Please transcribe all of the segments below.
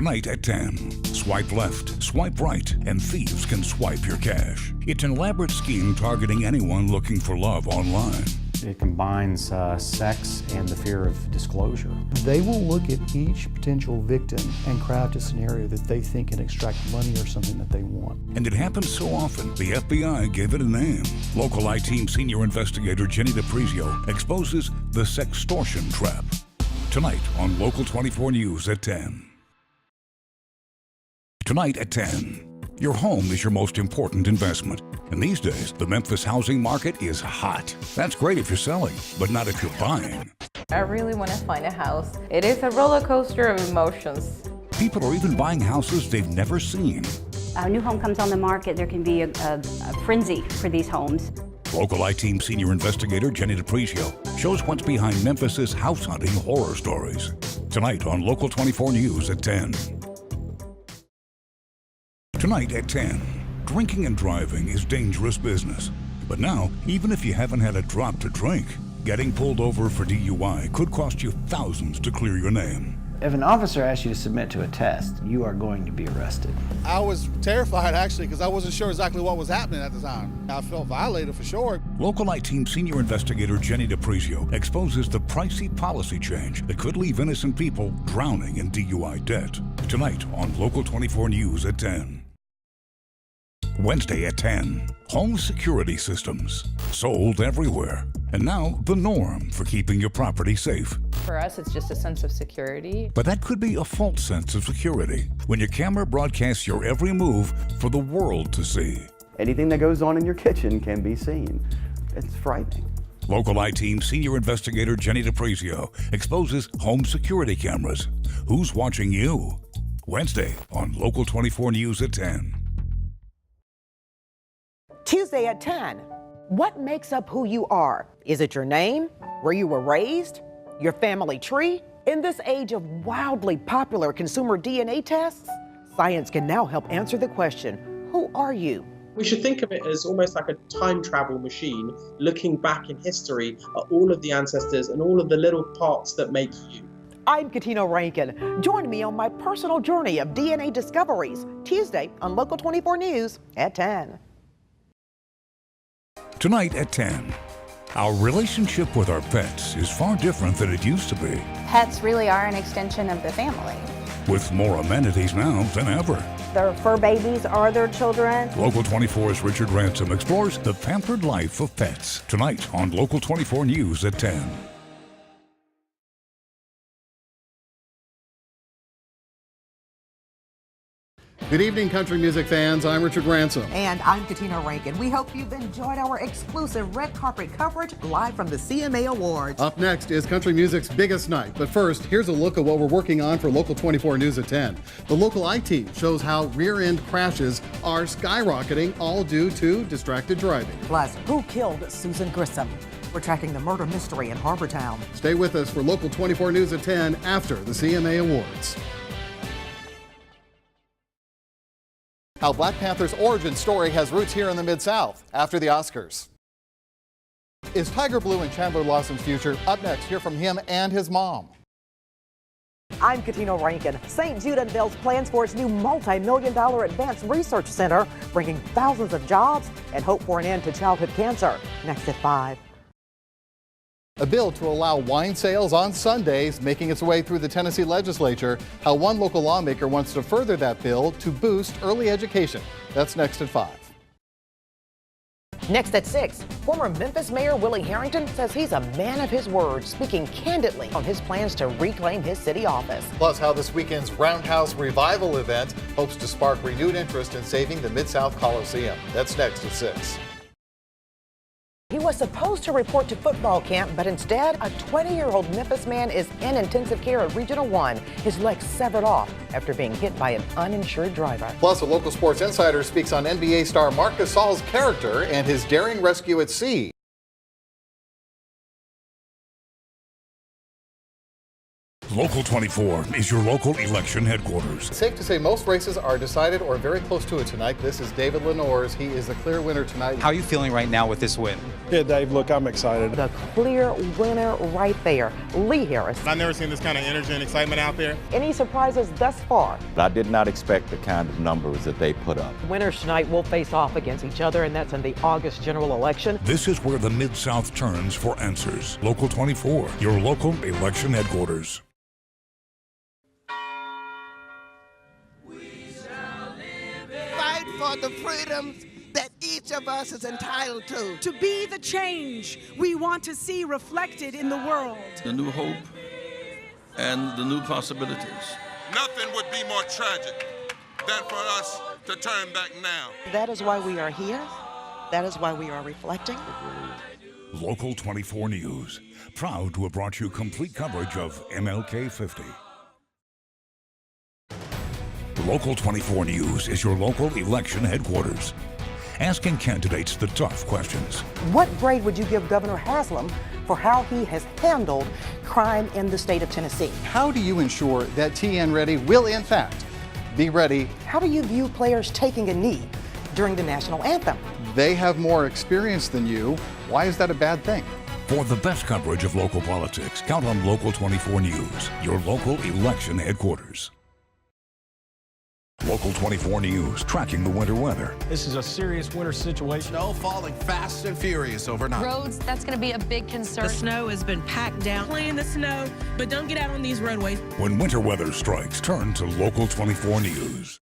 Tonight at 10. Swipe left, swipe right, and thieves can swipe your cash. It's an elaborate scheme targeting anyone looking for love online. It combines sex and the fear of disclosure. They will look at each potential victim and craft a scenario that they think can extract money or something that they want. And it happens so often, the FBI gave it a name. Local I-Team senior investigator Jenny DiPrizio exposes the sextortion trap. Tonight on Local 24 News at 10. Tonight at 10. Your home is your most important investment. And these days, the Memphis housing market is hot. That's great if you're selling, but not if you're buying. I really want to find a house. It is a roller coaster of emotions. People are even buying houses they've never seen. A new home comes on the market, there can be a frenzy for these homes. Local I-Team senior investigator Jenny DiPrizio shows what's behind Memphis's house hunting horror stories. Tonight on Local 24 News at 10. Tonight at 10. Drinking and driving is dangerous business. But now, even if you haven't had a drop to drink, getting pulled over for DUI could cost you thousands to clear your name. If an officer asks you to submit to a test, you are going to be arrested. I was terrified, actually, because I wasn't sure exactly what was happening at the time. I felt violated for sure. Local I-Team senior investigator Jenny DiPrizio exposes the pricey policy change that could leave innocent people drowning in DUI debt. Tonight on Local 24 News at 10. Wednesday at 10. Home security systems. Sold everywhere. And now the norm for keeping your property safe. For us, it's just a sense of security. But that could be a false sense of security when your camera broadcasts your every move for the world to see. Anything that goes on in your kitchen can be seen. It's frightening. Local I-Team senior investigator Jenny DiPrizio exposes home security cameras. Who's watching you? Wednesday on Local 24 News at 10. Tuesday at 10. What makes up who you are? Is it your name? Where you were raised? Your family tree? In this age of wildly popular consumer DNA tests, science can now help answer the question, who are you? We should think of it as almost like a time travel machine, looking back in history at all of the ancestors and all of the little parts that make you. I'm Katina Rankin. Join me on my personal journey of DNA discoveries, Tuesday on Local 24 News at 10. Tonight at 10. Our relationship with our pets is far different than it used to be. Pets really are an extension of the family. With more amenities now than ever. Their fur babies are their children. Local 24's Richard Ransom explores the pampered life of pets. Tonight on Local 24 News at 10. Good evening, country music fans. I'm Richard Ransom. And I'm Katina Rankin. We hope you've enjoyed our exclusive red carpet coverage live from the CMA Awards. Up next is country music's biggest night. But first, here's a look at what we're working on for Local 24 News at 10. The Local I-Team shows how rear-end crashes are skyrocketing, all due to distracted driving. Plus, who killed Susan Grissom? We're tracking the murder mystery in Harbortown. Stay with us for Local 24 News at 10 after the CMA Awards. How Black Panther's origin story has roots here in the Mid-South after the Oscars. Is Tiger Blue in Chandler Lawson's future? Up next, hear from him and his mom. I'm Katina Rankin. St. Jude unveils plans for its new multi-million-dollar advanced research center, bringing thousands of jobs and hope for an end to childhood cancer. Next at 5. A bill to allow wine sales on Sundays making its way through the Tennessee legislature. How one local lawmaker wants to further that bill to boost early education. That's next at 5. Next at 6, former Memphis Mayor Willie Harrington says he's a man of his word, speaking candidly on his plans to reclaim his city office. Plus, how this weekend's Roundhouse Revival event hopes to spark renewed interest in saving the Mid-South Coliseum. That's next at 6. He was supposed to report to football camp, but instead, a 20-year-old Memphis man is in intensive care at Regional 1. His leg severed off after being hit by an uninsured driver. Plus, a local sports insider speaks on NBA star Marc Gasol's character and his daring rescue at sea. Local 24 is your local election headquarters. Safe to say most races are decided or very close to it tonight. This is David Lenores. He is the clear winner tonight. How are you feeling right now with this win? Yeah, Dave, look, I'm excited. The clear winner right there, Lee Harris. I've never seen this kind of energy and excitement out there. Any surprises thus far? I did not expect the kind of numbers that they put up. Winners tonight will face off against each other, and that's in the August general election. This is where the Mid-South turns for answers. Local 24, your local election headquarters. Fight for the freedoms that each of us is entitled to. To be the change we want to see reflected in the world. The new hope and the new possibilities. Nothing would be more tragic than for us to turn back now. That is why we are here. That is why we are reflecting. Local 24 News, proud to have brought you complete coverage of MLK 50. Local 24 News is your local election headquarters, asking candidates the tough questions. What grade would you give Governor Haslam for how he has handled crime in the state of Tennessee? How do you ensure that TN Ready will, in fact, be ready? How do you view players taking a knee during the national anthem? They have more experience than you. Why is that a bad thing? For the best coverage of local politics, count on Local 24 News, your local election headquarters. Local 24 News, tracking the winter weather. This is a serious winter situation. Snow falling fast and furious overnight. Roads, that's going to be a big concern. The snow has been packed down. Play in the snow, but don't get out on these roadways. When winter weather strikes, turn to Local 24 News.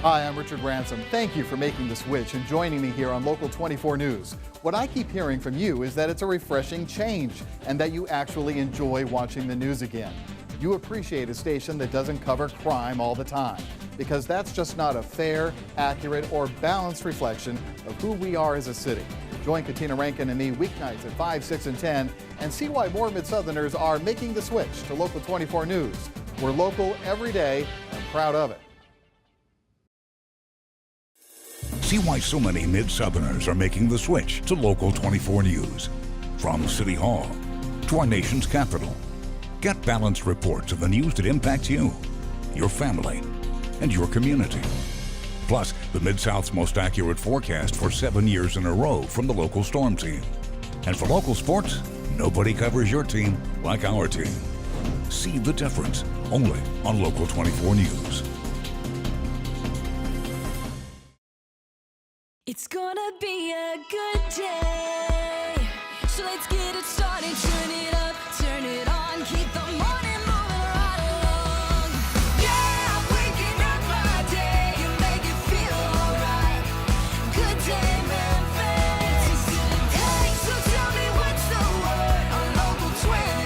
Hi, I'm Richard Ransom. Thank you for making the switch and joining me here on Local 24 News. What I keep hearing from you is that it's a refreshing change and that you actually enjoy watching the news again. You appreciate a station that doesn't cover crime all the time, because that's just not a fair, accurate, or balanced reflection of who we are as a city. Join Katina Rankin and me weeknights at 5, 6, and 10 and see why more Mid-Southerners are making the switch to Local 24 News. We're local every day and proud of it. See why so many Mid-Southerners are making the switch to Local 24 News. From City Hall to our nation's capital, get balanced reports of the news that impacts you, your family, and your community. Plus, the Mid-South's most accurate forecast for 7 years in a row from the local storm team. And for local sports, nobody covers your team like our team. See the difference only on Local 24 News. It's gonna be a good day, so let's get it started. Turn it up, turn it on, keep the morning moving right along. Yeah, waking up my day, you make it feel alright. Good day, Memphis. Hey, so tell me what's the word on Local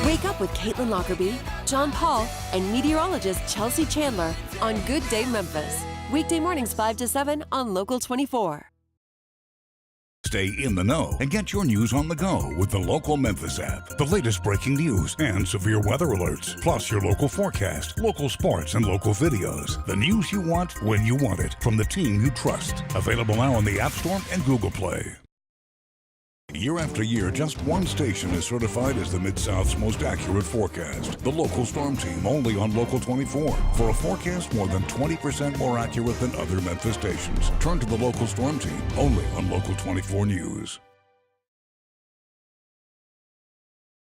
20. Wake up with Caitlin Lockerbie, John Paul, and meteorologist Chelsea Chandler on Good Day Memphis. Weekday mornings 5 to 7 on Local 24. Stay in the know and get your news on the go with the Local Memphis app. The latest breaking news and severe weather alerts, plus your local forecast, local sports, and local videos. The news you want when you want it from the team you trust. Available now on the App Store and Google Play. Year after year, just one station is certified as the Mid-South's most accurate forecast. The local storm team, only on Local 24. For a forecast more than 20% more accurate than other Memphis stations. Turn to the local storm team, only on Local 24 News.